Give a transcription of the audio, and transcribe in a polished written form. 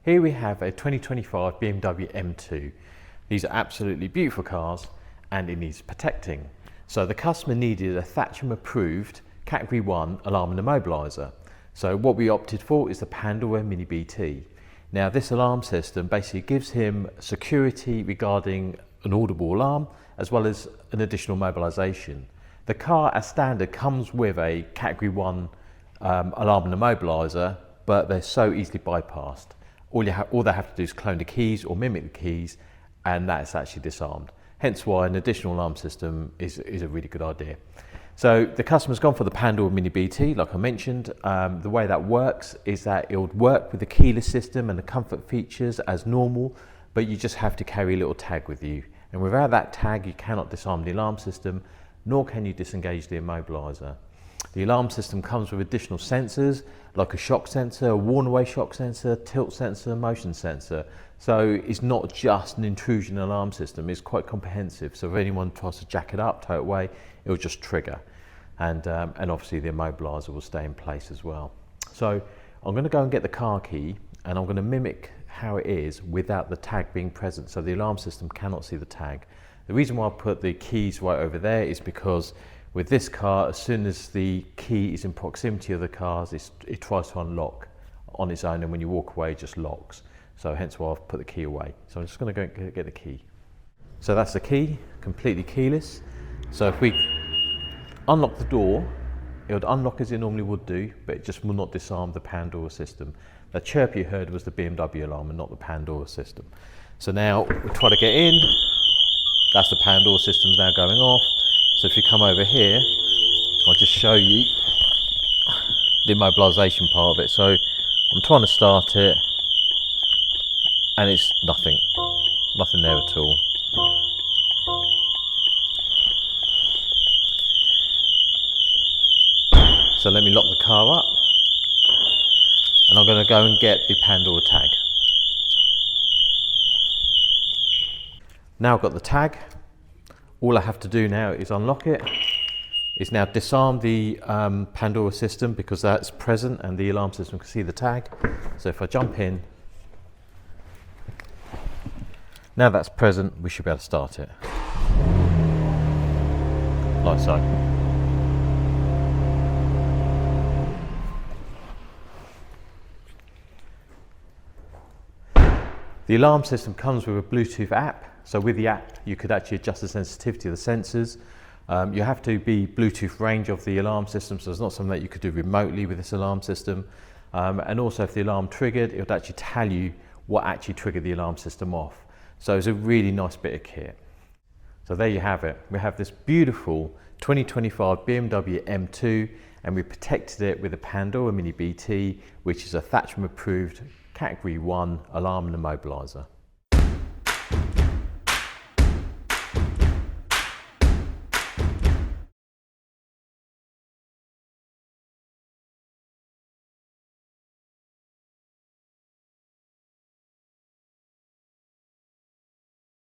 Here we have a 2025 BMW M2. These are absolutely beautiful cars and it needs protecting. So the customer needed a Thatcham Approved Category 1 Alarm and Immobiliser. So what we opted for is the Pandora Mini BT. Now this alarm system basically gives him security regarding an audible alarm as well as an additional mobilisation. The car as standard comes with a Category 1 alarm and immobiliser, but they're so easily bypassed. All they have to do is clone the keys or mimic the keys, and that's actually disarmed. Hence why an additional alarm system is a really good idea. So the customer's gone for the Pandora Mini BT, like I mentioned. The way that works is that it would work with the keyless system and the comfort features as normal, but you just have to carry a little tag with you. And without that tag, you cannot disarm the alarm system, nor can you disengage the immobiliser. The alarm system comes with additional sensors like a shock sensor, a warn-away shock sensor, tilt sensor, motion sensor. So it's not just an intrusion alarm system, it's quite comprehensive. So if anyone tries to jack it up, tow it away, it will just trigger. And obviously the immobiliser will stay in place as well. So I'm going to go and get the car key and I'm going to mimic how it is without the tag being present. So the alarm system cannot see the tag. The reason why I put the keys right over there is because with this car, as soon as the key is in proximity of the cars, it tries to unlock on its own, and when you walk away, it just locks. So hence why I've put the key away. So I'm just going to go get the key. So that's the key, completely keyless. So if we unlock the door, it would unlock as it normally would do, but it just will not disarm the Pandora system. The chirp you heard was the BMW alarm and not the Pandora system. So now we try to get in. That's the Pandora system now going off. So if you come over here, I'll just show you the immobilisation part of it. So I'm trying to start it and it's nothing there at all. So let me lock the car up and I'm going to go and get the Pandora tag. Now I've got the tag. All I have to do now is unlock it. It's now disarmed the Pandora system because that's present and the alarm system can see the tag. So if I jump in, now that's present, we should be able to start it. Like so. The alarm system comes with a Bluetooth app. So with the app, you could actually adjust the sensitivity of the sensors. You have to be Bluetooth range of the alarm system, so it's not something that you could do remotely with this alarm system. And also if the alarm triggered, it would actually tell you what actually triggered the alarm system off. So it's a really nice bit of kit. So there you have it. We have this beautiful 2025 BMW M2 and we protected it with a Pandora Mini BT, which is a Thatcham Approved Category 1 Alarm and Immobiliser.